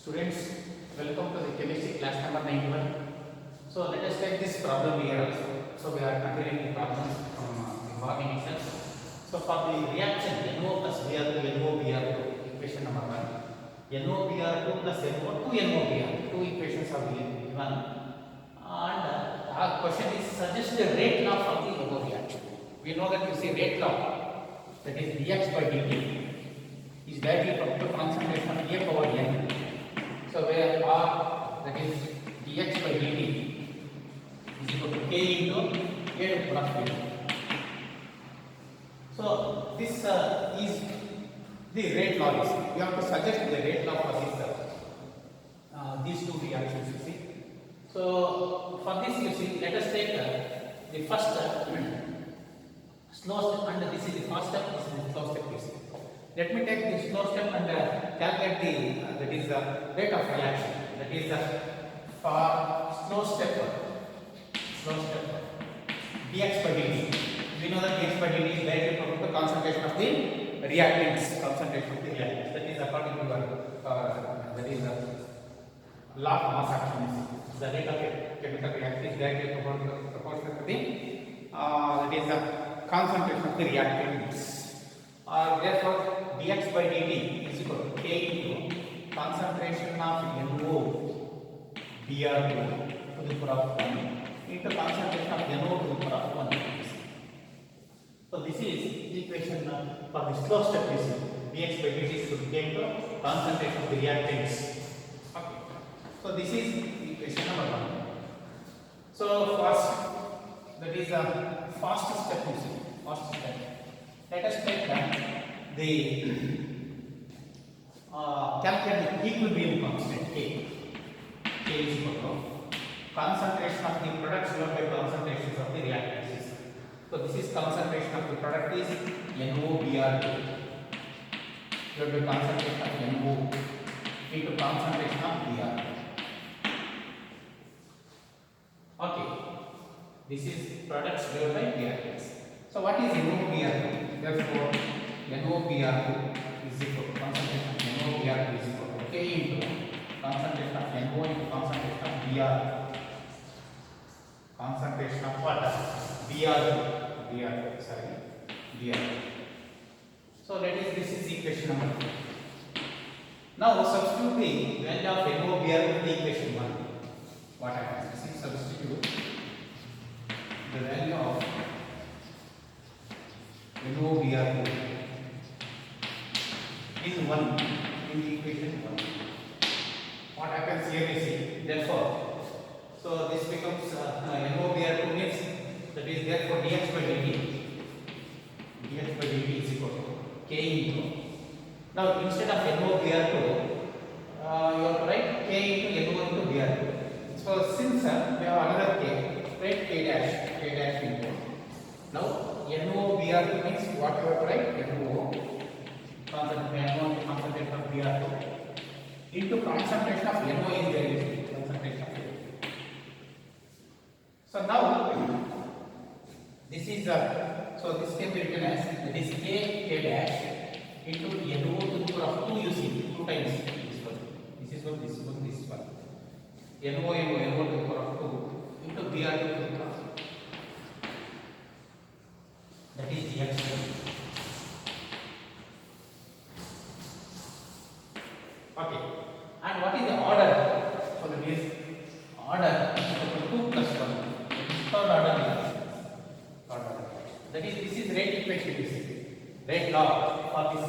Students, welcome to the chemistry class number 91. So let us take this problem here also. So we are continuing the problems from the morning itself. So for the reaction NO plus Br2 NOBr2 equation number 1, NOBr2 plus NO2 NOBr2 two equations are given, and our question is suggest the rate law for the NO reaction. We know that you see rate law, that is dx by dt is directly proportional to concentration of A power n. So where R, that is dx by dt, is equal to k into A to plus B. So this is the rate law. We have to suggest the rate law for these two reactions. You see. So for this, you see, let us take the first slow step, and this is the first step. This is the slow step. You see. Let me take the slow step and calculate the that is the rate of reaction. That is for slow step dx by dt. We know that dx by dt is directly proportional to the concentration of the reactants. That is according to that is the law of mass action. The rate of chemical reaction is directly proportional to the that is the concentration of the reactants. Therefore, dx by dt is equal to k into concentration of NO Br2 to the power of 1 into concentration of NO to the power of 1. So this is the equation for the slow step. You see, dx by dt is equal to k into concentration of the reactants. Okay. So this is the equation number 1. So first, that is the fastest step. You see, fast step. Let us take the calculate the equilibrium constant K. K is equal to concentration of the products divided by concentrations of the reactants. So this is concentration of the product is NOBr2 divided by concentration of NO into concentration of Br. Okay, this is products divided by reactants. So what is NOBr2? Therefore, NOBr2 is equal to concentration of NOBr2 is equal to K into concentration of NO into concentration of Br. Concentration of what? Br2. So this is equation number 2. Now substitute the value of NOBr2 in the equation 1. What happens? Substitute the value of NOBr2 in 1 in the equation 1. What happens here is see. Therefore, so this becomes NOBr2 means that is therefore dx by dt is equal to k into. Now instead of NOBr2, you have to write k into NO into Br2. So since we have another k, write k dash into. Now NOBr2 means what you have to write? NO concentration of Br2 into concentration of NO is there, concentration of NO. So now this is so this can be written as that is k dash into NO to the power of 2. You see 2 times this is one NO to the power of 2 into Br2 to the power. That is the expression. Okay. And what is the order for the base? Order is equal to 2 plus 1. Third order. That is, this is rate equation. Rate law for this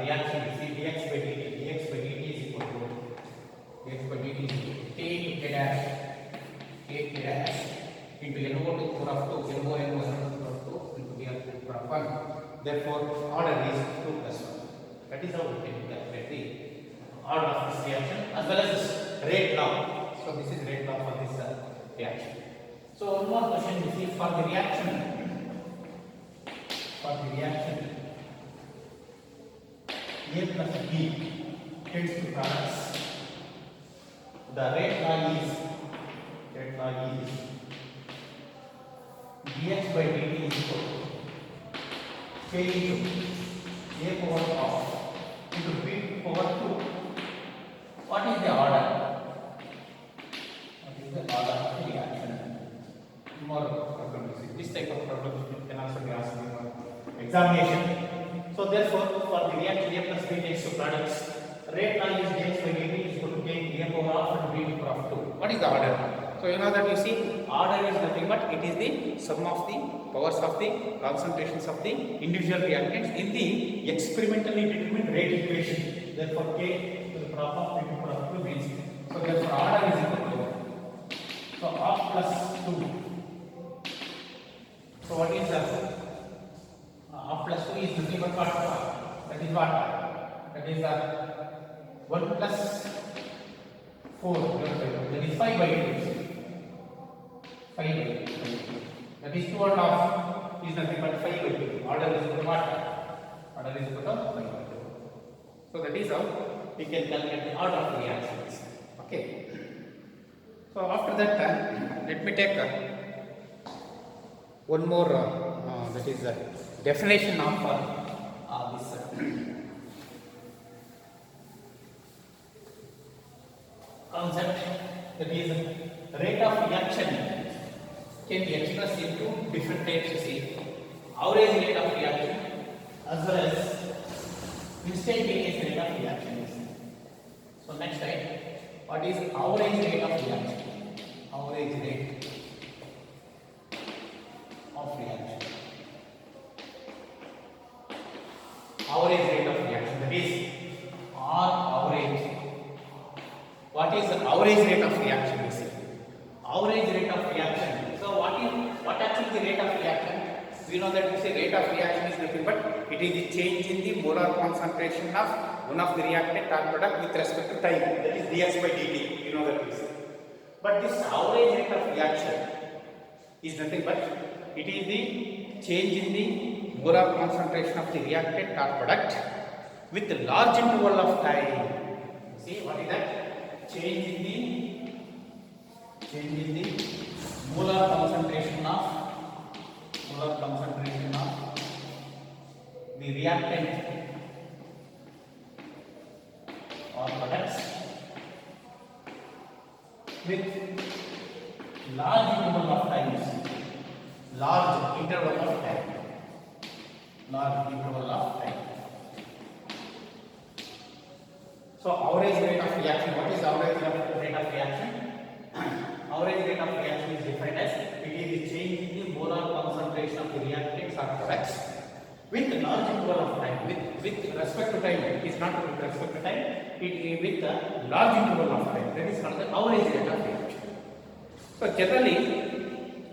reaction. You see, dx by dt is equal to k into k dash into NO to the power of 2, NO to the power of 2 into Br to the power of 1. Therefore, order is 2 plus 1. That is how we can calculate the order of this reaction as well as this rate law. So this is rate law for this reaction. So one more question you see for the reaction. A plus B tends to products. The rate law is dx by dt is equal to k into a power of into b power 2 What is the order? What is the order of the reaction? More problems. This type of problems can also be asked in examination. So therefore, for the reaction A plus B takes two products, rate law is dx by dt is equal to k a power of and b to the power of 2. What is the order? So you know that you see order is nothing but it is the sum of the powers of the concentrations of the individual reactants in the experimentally determined rate equation. Therefore k to the power of b to the power of 2 means, so therefore order is equal to, so half plus 2. So what is that? Half plus 2 is nothing but what? That is what? That is 1 plus 4 that is 5 by 2. 5 by 2. That is 2 and half is nothing but 5 by 2. Order is equal to what? Order is equal to 5 by 2. So that is how we can calculate the order of the reactions. Okay. So after that, let me take one more, that is the definition of this concept, that is rate of reaction can be expressed into different types. You see, average rate of reaction as well as instantaneous rate of reaction. So next type, what is average rate of reaction? Average rate of reaction. Average rate of reaction, that is R average. What is the average rate of reaction? Average rate of reaction. So what actually the rate of reaction? We know that we say rate of reaction is nothing but it is the change in the molar concentration of one of the reactant or product with respect to time. That is dx by dt. You know that we say. But this average rate of reaction is nothing but it is the change in the molar concentration of the reactant or product with a large interval of time. See what is that? Change in the molar concentration of the reactant or products with large interval of time. Large interval of time. So average rate of reaction. What is average rate of reaction? Average rate of reaction is defined as it is the change in the molar concentration of the reactants or products with large interval of time. With respect to time, it is not with respect to time. It is with a large interval of time. That is called the average rate of reaction. So generally,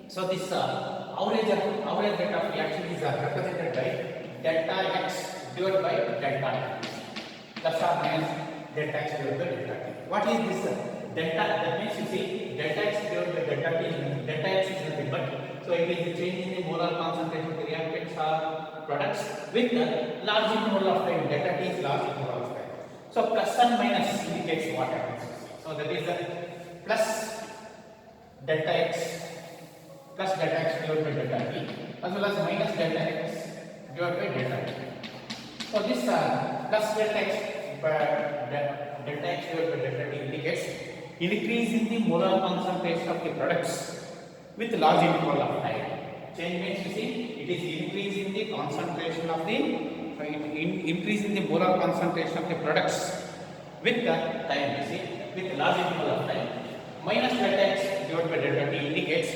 so this average rate of reaction is represented by delta x divided by delta t. Plus or minus delta x divided by delta t. What is this delta? That means you see delta x divided by delta t is delta x is nothing but, so it is the change in the molar concentration of the reactants or products with a large interval of time. Delta t is large interval of time. So plus and minus indicates what happens. So that is the plus delta x divided by delta t as well as minus delta x divided by delta t. So this plus delta x divided by delta t indicates increase in the molar concentration of the products with large interval of time. Change means you see it is increase in the concentration of the increase in the molar concentration of the products with the time. You see with large interval of time. Minus delta x divided by delta t indicates,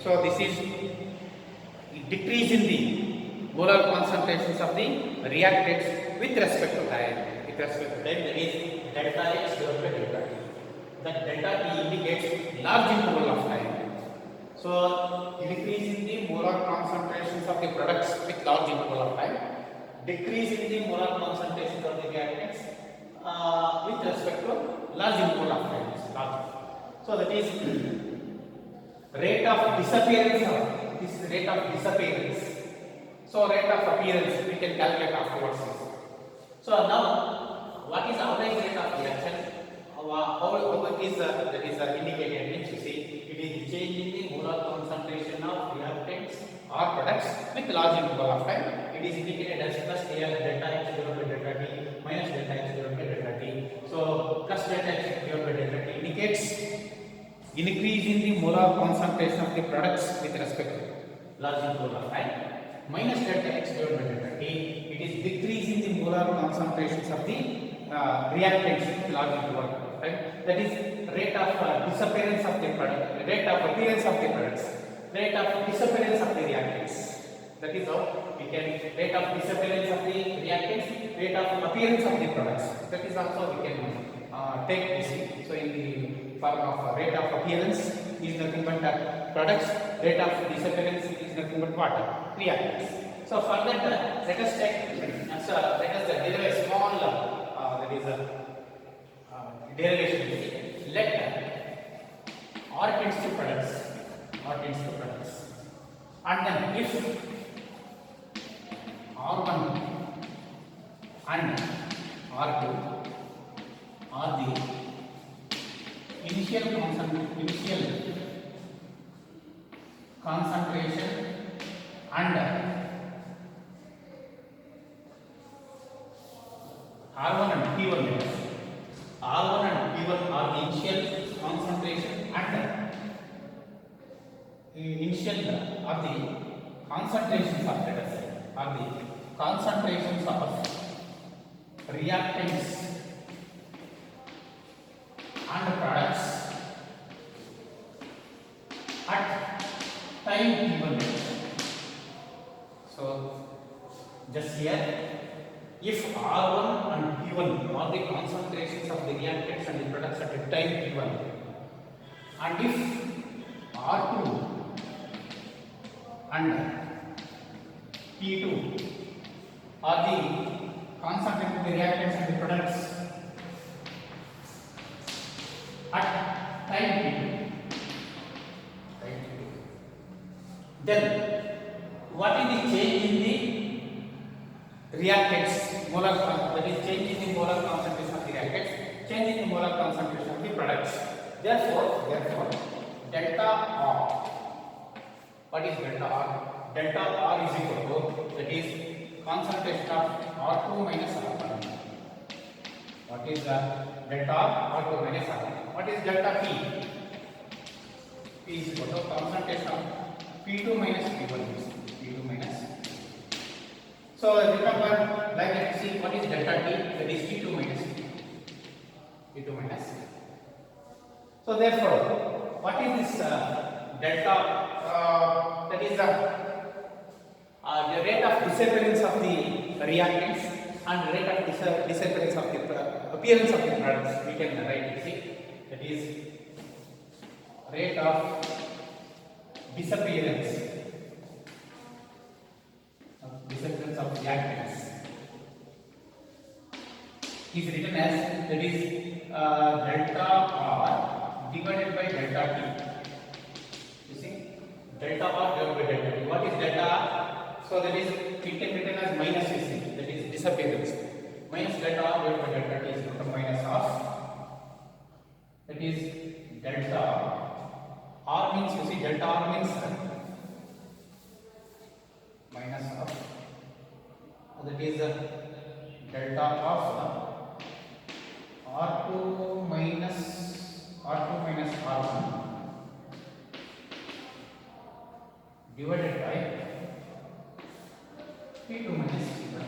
so this is decrease in the molar concentrations of the reactants with respect to time. With respect to time, that is delta x divided by delta t. That delta t indicates large interval of time. So increase in the molar concentrations of the products with large interval of time, decrease in the molar concentrations of the reactants with respect to large interval of time. So that is rate of disappearance of this is rate of disappearance. So rate of appearance we can calculate afterwards. So now what is average rate of reaction? How it is that is indicated means you see it is the change in the molar concentration of reactants or products with large interval of time. It is indicated as plus delta x divided by delta t minus delta x divided by delta t. So plus delta x increase in the molar concentration of the products with respect to large into law, right? Minus delta X divided by delta T, it is decrease in the molar concentrations of the reactants with large into law, right? That is rate of disappearance of the product, rate of appearance of the products, rate of disappearance of the reactants. That is how we can rate of disappearance of the reactants, rate of appearance of the products. That is also we can take this. So in the form of rate of appearance is nothing but products, rate of disappearance is nothing but what? Reactants. So for that, let us take let us derive a small that is a derivation. Let R tends to products, and then if R1 and R2 are the initial concentration and R1 and P1 levels. R1 and P1 are the initial concentration and initial are the concentrations of reactants and products at time T1. So just here, if R1 and P1 are the concentrations of the reactants and the products at a time T1, and if R2 and P2 are the concentrations of the reactants and the products at time T2, then what is the change in the reactants, molar, that is change in the molar concentration of the reactants, change in the molar concentration of the products. Therefore delta R, what is delta R? Delta R is equal to, that is concentration of R2 minus R1. What is the delta R? R2 minus R1. What is delta P? P is equal to concentration of P2 minus P1. So remember, like let's see what is delta T, that is P2 minus. So therefore, what is this delta? That is the rate of disappearance of the reactants and rate of disappearance of the appearance of the products. We can write it. See, that is rate of disappearance of reactants is written as, that is delta R divided by delta T. You see, delta R divided by delta T. What is delta R? So that is, it can be written as minus, you see, that is disappearance. Minus delta R divided by delta T is equal to minus of, that is delta R means, you see, delta R means minus of, that is delta of R2 minus R1 divided by P2 minus P1.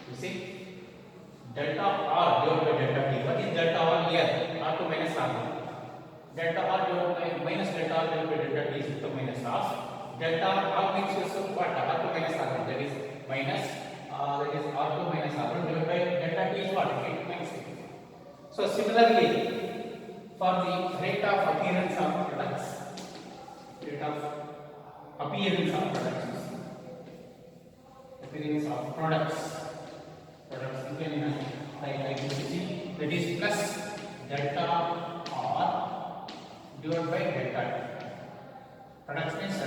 You see, delta R divided by delta T. What is delta R here? R2 minus R1. Delta R divided by minus delta R divided by delta T is equal to minus of delta R means what? R2 minus R1. That is minus that is R2 minus R1 divided by delta T is what? P2 minus P2. So similarly, for the rate of appearance of products, you can write like this, that is plus delta R divided by delta T. Products means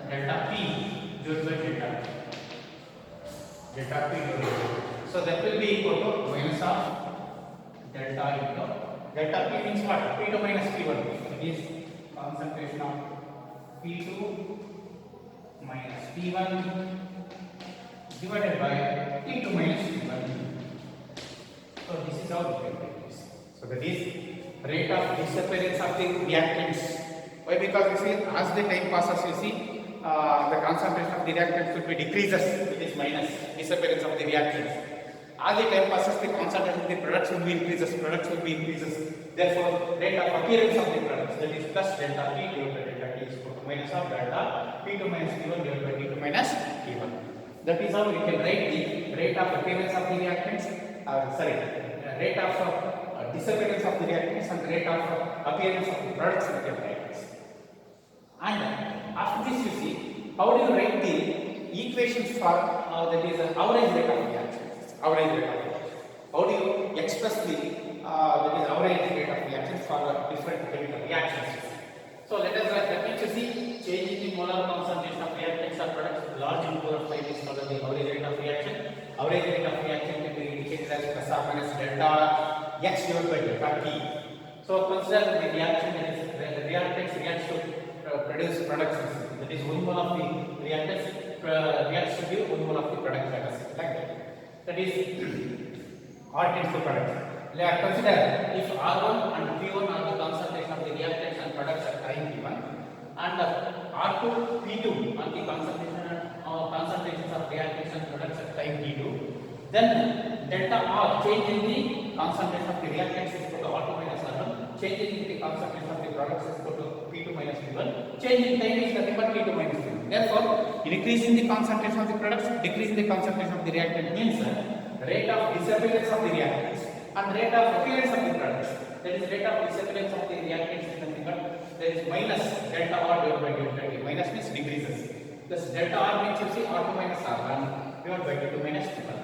delta P divided by delta P divided by. So that will be equal to minus of delta into delta P means what? P2 minus P1. That is concentration of P2 minus P1 divided by P2 minus P1. So this is how we can write this. So that is rate of disappearance of the reactants. Why? Because you see, as the time passes, you see, the concentration of the reactants will be decreases, which is minus disappearance of the reactants. As the time passes, the concentration of the products will be increases. Products will be increases. Therefore, rate of appearance of the products, that is plus delta P divided by delta T is equal to minus of delta P2 minus T1 divided by T2 minus T1. That is how we can write the rate of appearance of the reactants. Rate of disappearance of the reactants and rate of appearance of the products of the reactants. And after this, you see, how do you write the equations for that is average rate of reactions? Average rate of reactions. How do you express the that is average rate of reactions for different chemical reactions? So let us that means you see, change in the molar concentration of reactants or products with large interval of time is called the average rate of reaction. Average rate of reaction can be indicated as plus or minus delta X divided by delta T. So consider the reaction that is the reactants reacts to produce products. That is 1 mole of the reactants reacts to give 1 mole of the product, like that. That is R tends to products. Let us consider if R1 and P1 are the concentration of the reactants and products at time P1, and R2, P2 are the concentrations of reactants and products at time P2, then delta R, change in the concentration of the reactants is equal to R2 minus R1, change in the concentration of the products is equal to P2 minus P1, change in time is nothing but P2 minus P1. Therefore, increase in the concentration of the products, decrease in the concentration of the reactant means rate of disappearance of the reactants and rate of appearance of the products. That is rate of disappearance of the reactants is nothing but there is minus delta R divided by delta T. Minus means decreases. Thus delta R means you see R2 minus R1 divided by T2 minus T1.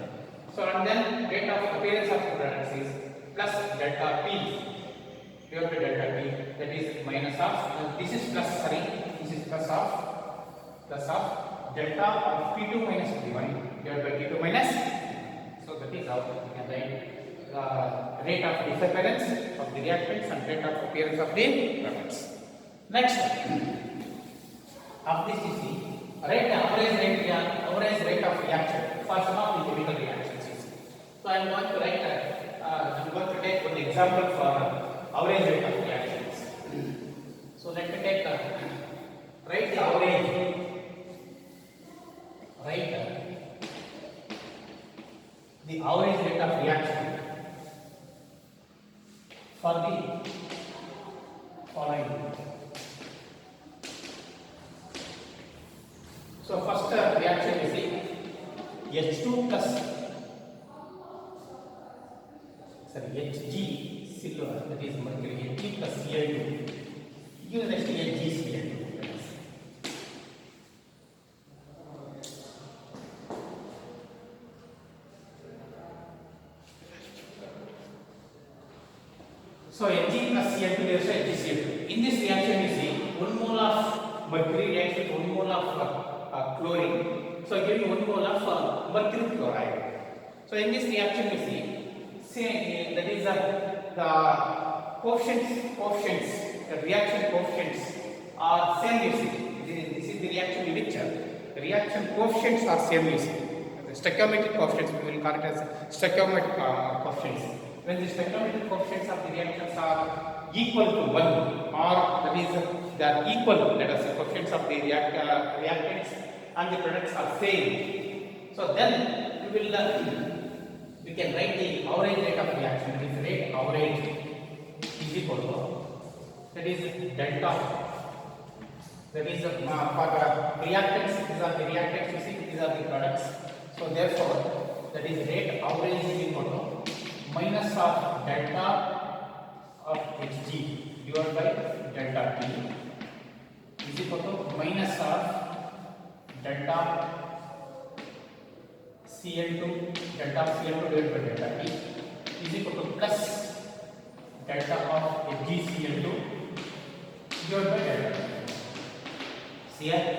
So and then rate of appearance of the products is plus delta P divided by delta T. That is minus of this is plus plus of delta of P2 minus T1 divided by T2 minus. So that is how we can write rate of disappearance of the reactants and rate of appearance of the products. Next, of this is the average rate of reaction for some of the chemical reactions. So I am going to write I am going to take one example for average rate of reactions. So let me take write the average rate of reaction for the following. So first reaction is the H2 plus Hg silver, that is mercury, Hg plus Cl2 gives us HgCl2. So Hg plus Cl2 gives HgCl2. In this reaction, you see 1 mole of mercury reacts with 1 mole of chlorine. So giving 1 mole of mercury chloride. So in this reaction, you see, that is the coefficients, the reaction coefficients are same. You see, this is the reaction in which the reaction coefficients are same. You see, the stoichiometric coefficients, we will call it as stoichiometric coefficients. When the stoichiometric coefficients of the reactions are equal to 1, or that is they are equal, let us say coefficients of the reactants and the products are same. So then we can write the average rate of reaction. That is rate average is equal to, that is delta. That is for the reactants. These are the reactants. You see, these are the products. So therefore, that is rate average is equal to minus of delta of Hg divided by delta T is equal to minus of delta Cl2 divided by delta T is equal to plus delta of HgCl2 divided by delta T. See here?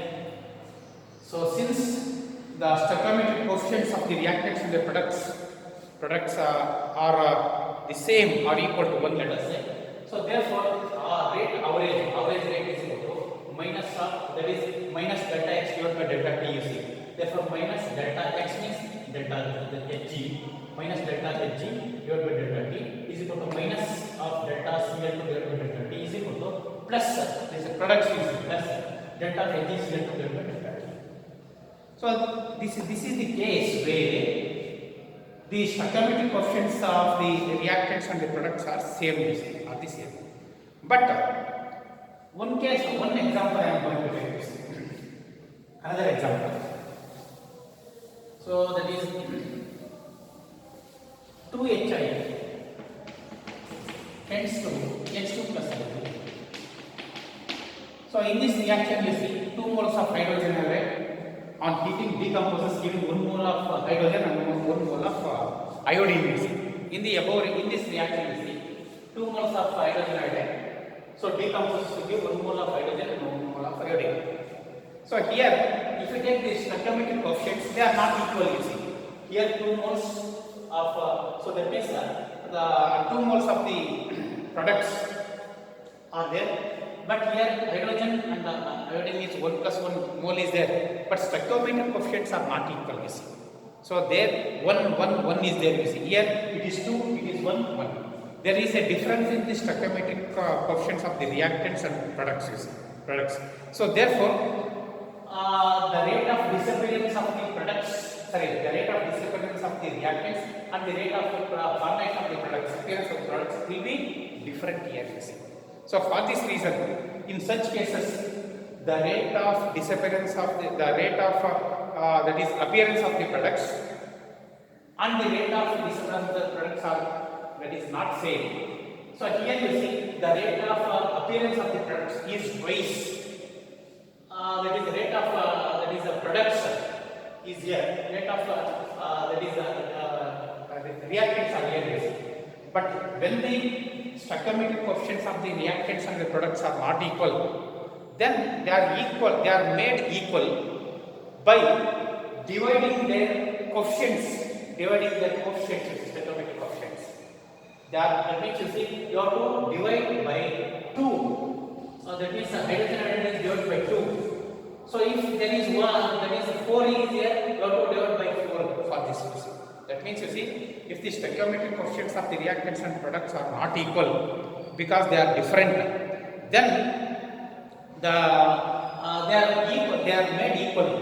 So since the stoichiometric coefficients of the reactants and the products are the same or equal to 1, let us say. So therefore, average rate is equal to minus of, that is minus delta X divided by delta T. You see. Therefore, minus delta X means delta Hg minus delta Hg divided by delta T is equal to minus of delta Cl2 divided by delta T is equal to plus this product is plus delta Hg Cl2 divided by delta T. So this is the case where the stoichiometric coefficients of the reactants and the products are same, are the same. But one example I am going to take this. Another example. So that is 2HI tends to H2 plus H2. So in this reaction you see 2 moles of hydrogen array on heating decomposes giving 1 mole of hydrogen and 1 mole of iodine. In this reaction you see 2 moles of hydrogen iodine. So decomposes to give 1 mole of hydrogen and 1 mole of iodine. So here if you take the stoichiometric coefficients, they are not equal, you see. Here 2 moles of so that means the 2 moles of the products are there. But here hydrogen and iodine is 1 plus 1 mole is there, but stoichiometric coefficients are not equal, you see. So there 1 is there, you see. Here it is 2, it is 1, 1. There is a difference in the stoichiometric coefficients of the reactants and products, you see. So therefore the rate of disappearance of the products, the rate of disappearance of the reactants and the rate of formation of the products, appearance of the products will be different here, you see. So for this reason, in such cases, the rate of disappearance of the rate of that is appearance of the products and the rate of disappearance of the products are that is not same. So here you see the rate of appearance of the products is twice. That is the rate of that is the products is here. Rate of that is reactants are here. But when the stoichiometric coefficients of the reactants and the products are not equal, then they are made equal by dividing their coefficients, stoichiometric coefficients. That means you see you have to divide by 2. So that means hydrogen iodine is divided by 2. So if there is 1, that is 4 is here, you have to divide by 4 for this reason. That means you see, if the stoichiometric coefficients of the reactants and products are not equal because they are different, then they are made equal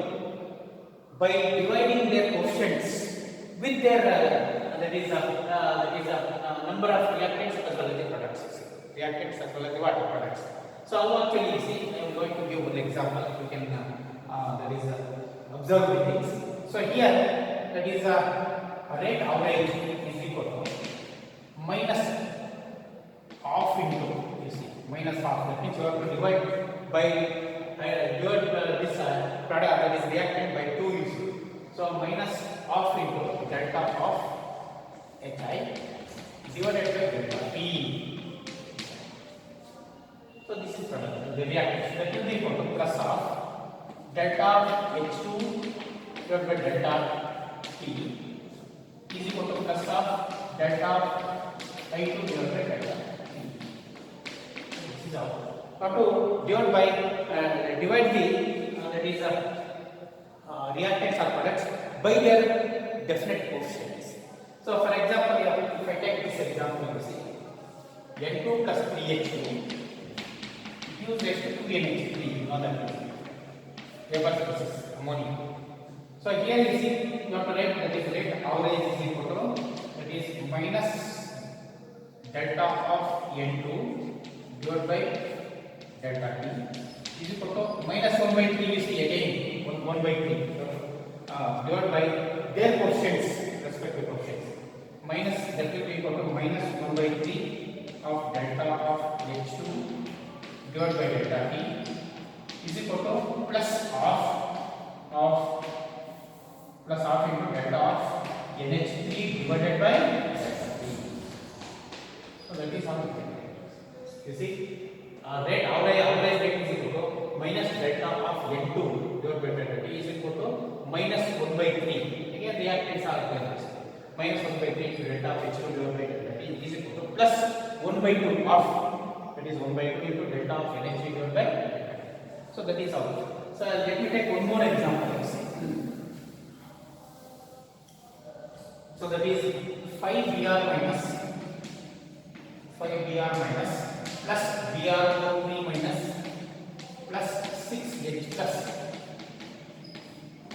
by dividing their coefficients with their number of reactants as well as the products. Reactants as well as the water products. So actually you see, I am going to give one example. You can observe the things. So here that is rate average is equal to minus half into, you see, minus half. That means you have to divide by this product, that is reactant, by 2, you see. So minus half into delta of Hi divided by delta P. So this is product, the reactant. That will be equal to plus of delta H2 divided by delta T is equal to plus of delta I2 divided by delta T. This is how. Now to divide the that is reactants or products by their definite coefficients. So for example, if I take this example, you see N2 plus 3H2 gives raised to 2NH3, you know that vapor process ammonia. So here you see you have to write that is rate average is equal to that is minus delta of N2 divided by delta T is equal to minus 1 by 3, you see again 1 by 3 divided by their coefficients, respective coefficients, minus that will be equal to minus 1 by 3 of delta of H2 divided by delta T is equal to plus half into delta of NH3 divided by delta T. So that is how we can write. You see, rate average rate is equal to minus delta of N2 divided by delta T is equal to minus 1 by 3. Again reactants are there. Minus 1 by 3 into delta of H2 divided by delta T is equal to plus 1 by 2 of, that is 1 by 2 into delta of NH3 divided by delta T. So that is how. So let me take one more example. So that is 5Br minus plus Br3 minus plus 6H plus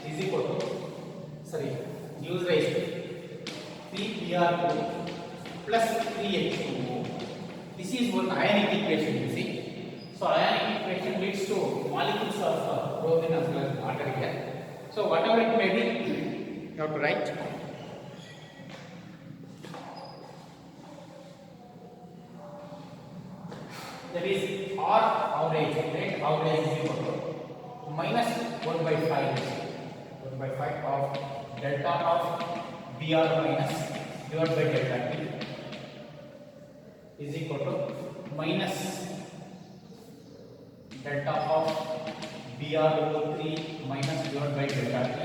is equal to, use ratio 3Br2 plus 3H2O. This is one ionic equation, you see. So ionic equation leads to molecules of bromine as well as water here. So whatever it may be, you have to write. That is R average, right? Average is equal to minus 1 by 5 of delta of Br minus divided by delta T is equal to minus delta of Br3 minus divided by delta T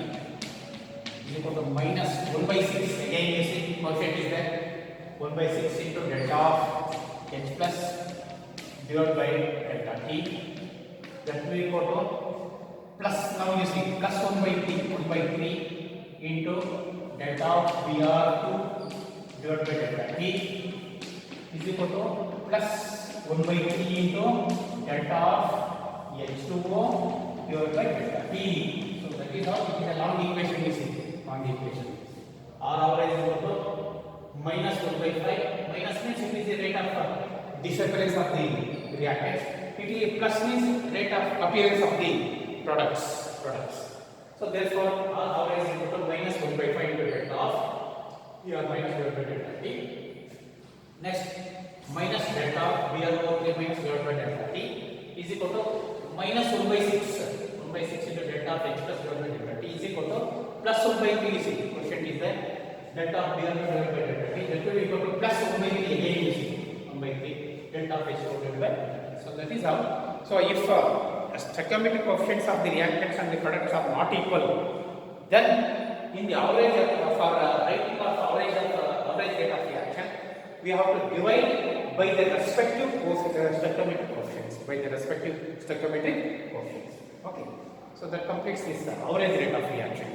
is equal to minus 1 by 6. Again you see quotient is there. 1 by 6 into delta of H plus divided by delta T, that will equal to plus, now you see, plus 1 by 3 into delta of Br2 divided by delta T is equal to plus 1 by 3 into delta of H2O divided by delta T. So that is how it is a long equation, you see, long equation. R average is equal to minus 1 by 5, minus means it is the rate of disappearance of the reactants. It is plus means rate of appearance of the products. So therefore R average is equal to minus 1 by 5 into delta of here minus divided by delta T. Next, minus delta of Br3 minus divided by delta T is equal to minus 1 by 6. 1 by 6 into delta of H plus divided by delta T is equal to plus 1 by 3. See, quotient is there. Delta of Br divided by delta T, that will be equal to plus 1 by 3. Again you see, 1 by 3 delta of H divided by. So that is how. So if stoichiometric coefficients of the reactants and the products are not equal, then in the average for writing of average rate of reaction, we have to divide by the respective stoichiometric coefficients. Okay, so that completes this average rate of reaction.